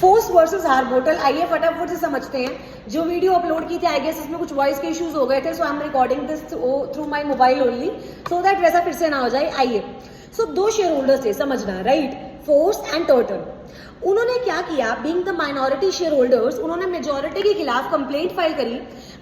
Force versus हार्बोटल, आइए फटाफट से समझते हैं। जो वीडियो अपलोड की थी आई गेस इसमें कुछ वॉइस के इश्यूज हो गए थे, so I am recording this through my mobile only so that वैसा फिर से ना हो जाए। आइए, सो दो शेयर होल्डर्स थे, समझना, राइट, फोर्स एंड टर्टल। उन्होंने क्या किया, being the minority share holders, उन्होंने मेजॉरिटी के खिलाफ कंप्लेंट फाइल करी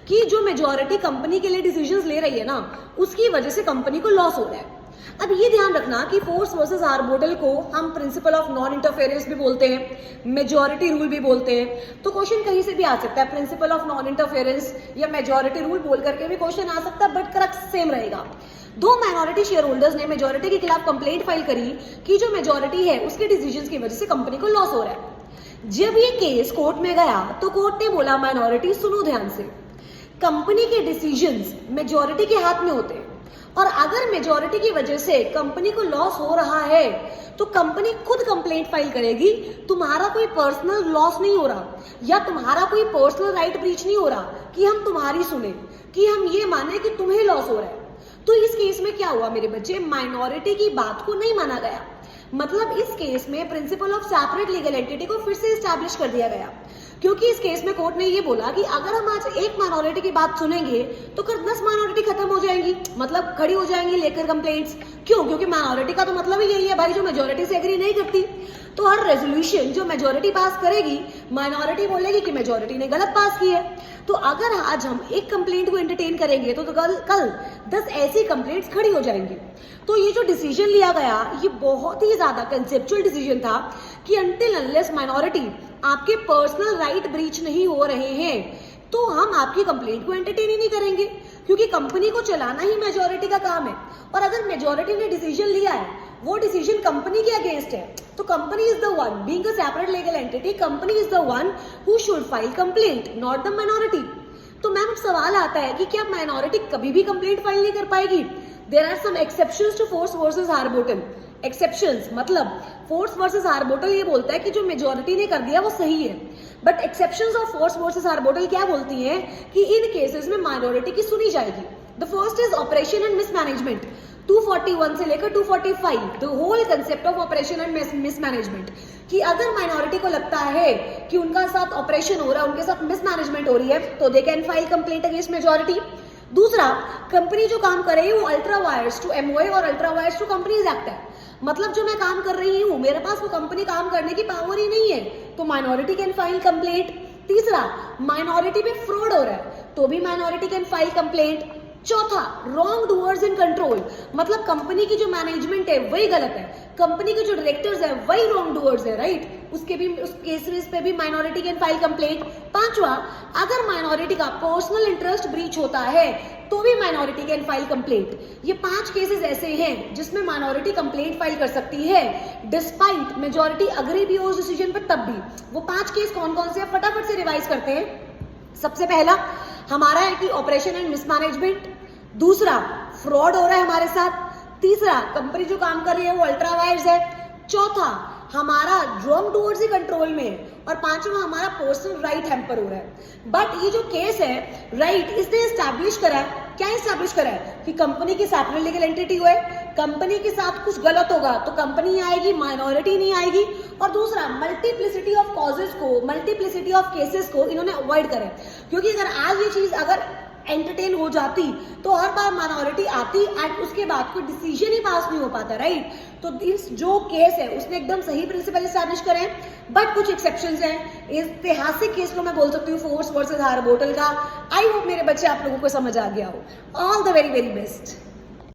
कि जो मेजॉरिटी कंपनी के लिए डिसीजंस ले रही है ना, उसकी वजह से कंपनी को लॉस हो रहा है। अब ये ध्यान रखना कि फोर्स वर्सेस हार्बोटल को हम प्रिंसिपल ऑफ नॉन इंटरफेरेंस भी बोलते हैं, मेजॉरिटी रूल भी बोलते हैं। तो क्वेश्चन कहीं से भी आ सकता है, प्रिंसिपल ऑफ नॉन इंटरफेरेंस या मेजॉरिटी रूल बोल करके भी क्वेश्चन आ सकता है, बट क्रक्स सेम रहेगा। दो माइनॉरिटी शेयर होल्डर्स ने मेजॉरिटी के खिलाफ कंप्लेंट फाइल करी कि जो मेजॉरिटी है उसके डिसीजंस की वजह से कंपनी को लॉस हो रहा है। जब ये केस कोर्ट में गया तो कोर्ट ने बोला, माइनॉरिटी सुनो ध्यान से, कंपनी के डिसीजंस मेजॉरिटी के हाथ में होते हैं, और अगर मेजॉरिटी की वजह से कंपनी को लॉस हो रहा है तो कंपनी खुद कंप्लेंट फाइल करेगी। तुम्हारा कोई पर्सनल लॉस नहीं हो रहा या तुम्हारा कोई पर्सनल राइट ब्रीच नहीं हो रहा कि हम तुम्हारी सुने, कि हम ये माने कि तुम्हें लॉस हो रहा है। तो इस केस में क्या हुआ मेरे बच्चे, माइनॉरिटी की बात को नहीं माना गया। मतलब इस केस में principle of separate legal entity को फिर से एस्टैब्लिश कर दिया गया, क्योंकि इस केस में कोर्ट ने ये बोला कि अगर हम आज एक माइनॉरिटी की बात सुनेंगे तो कर 10 माइनॉरिटी खत्म हो जाएंगी, मतलब खड़ी हो जाएंगी लेकर कंप्लेंट्स। क्यों? क्योंकि माइनॉरिटी का तो मतलब ही यही है भाई, जो मेजॉरिटी से एग्री नहीं करती। तो हर रेजोल्यूशन जो मेजॉरिटी पास करेगी, माइनॉरिटी बोलेगी कि मेजॉरिटी ने गलत पास की है। तो अगर आज हम एक कंप्लेंट को एंटरटेन करेंगे तो कल 10 ऐसी कंप्लेंट्स खड़ी हो जाएंगी। तो ये जो डिसीजन लिया गया, ये बहुत ही ज्यादा कंसेप्चुअल डिसीजन था कि अनटिल अनलेस माइनॉरिटी आपके पर्सनल राइट ब्रीच नहीं हो रहे हैं तो हम आपकी कंप्लेंट को एंटरटेन ही नहीं करेंगे, क्योंकि कंपनी को चलाना ही मेजॉरिटी का काम है। और अगर मेजॉरिटी ने डिसीजन लिया है, वो डिसीजन कंपनी के अगेंस्ट है, तो company is the one, being a separate legal entity, company is the one who should file complaint, not the minority. तो मैम सवाल आता है कि क्या माइनॉरिटी कभी भी कंप्लेंट फाइल नहीं कर पाएगी? There are some exceptions to Foss versus Harbottle. Exceptions मतलब फोर्स वर्सेस हार्बोटल ये बोलता है कि जो मेजॉरिटी ने कर दिया वो सही है, but exceptions of Foss versus Harbottle क्या बोलती हैं कि इन केसेस में माइनॉरिटी की सुनी जाएगी। The first is operation and mismanagement, 241 से लेकर 245, the whole concept of operation and mismanagement, कि अगर माइनॉरिटी को लगता है कि उनका साथ ऑपरेशन हो रहा है, उनके साथ मिसमैनेजमेंट हो रही है, तो they can file complaint against majority. दूसरा, कंपनी जो काम कर रही है वो अल्ट्रा वायर्स टू एमओए और ultra vires to Companies Act है, मतलब जो मैं काम कर रही हूँ मेरे पास वो कंपनी काम करने की पावर ही नहीं है, तो माइनॉरिटी कैन फाइल कंप्लेंट। तीसरा, माइनॉरिटी पे फ्रॉड हो रहा है तो भी माइनॉरिटी कैन फाइल कंप्लेंट। चौथा, रॉन्ग डूअर्स इन कंट्रोल, मतलब कंपनी की जो मैनेजमेंट है वही गलत है, कंपनी के जो डायरेक्टर्स है वही रॉन्ग डूअर्स है, राइट, उसके भी उस केसेस पे भी माइनॉरिटी कैन फाइल कंप्लेंट। पांचवा, अगर माइनॉरिटी का पर्सनल इंटरेस्ट ब्रीच होता है तो भी माइनॉरिटी कैन फाइल कंप्लेंट। ये 5 केसेस ऐसे हैं जिसमें माइनॉरिटी कंप्लेंट फाइल कर सकती है, डिस्पाइट मेजॉरिटी अग्री भी हो उस डिसीजन पर तब भी। वो 5 केस कौन कौन से, फटाफट से रिवाइज करते हैं। सबसे पहला हमारा है कि ऑपरेशन एंड मिसमैनेजमेंट, दूसरा फ्रॉड हो रहा है हमारे साथ, तीसरा कंपनी जो काम कर रही है वो अल्ट्रा वायर्स है, चौथा हमारा रॉन्ग डूअर्स ही कंट्रोल में है, और पांचवा हमारा पर्सनल राइट हैम्पर हो रहा है। बट ये जो केस है, राइट, इसने एस्टैब्लिश करा है, क्या एस्टैब्लिश करा है कि कंपनी की सेपरेट लीगल एंटिटी हुए, कंपनी के साथ कुछ गलत होगा तो कंपनी आएगी, माइनॉरिटी नहीं आएगी। और दूसरा, मल्टीप्लिसिटी ऑफ कॉजेस को, मल्टीप्लिसिटी ऑफ केसेस को इन्होंने अवॉइड करें, क्योंकि अगर आज ये चीज अगर एंटरटेन हो जाती तो हर बार माइनॉरिटी आती एंड उसके बाद कोई डिसीजन ही पास नहीं हो पाता, राइट। तो इस जो केस है उसने एकदम सही प्रिंसिपल एस्टैब्लिश करे, बट कुछ एक्सेप्शंस हैं। ऐतिहासिक केस को मैं बोल सकती हूँ फोर्स वर्सेस हार्बोटल का। आई होप मेरे बच्चे आप लोगों को समझ आ गया हो। All the very very best.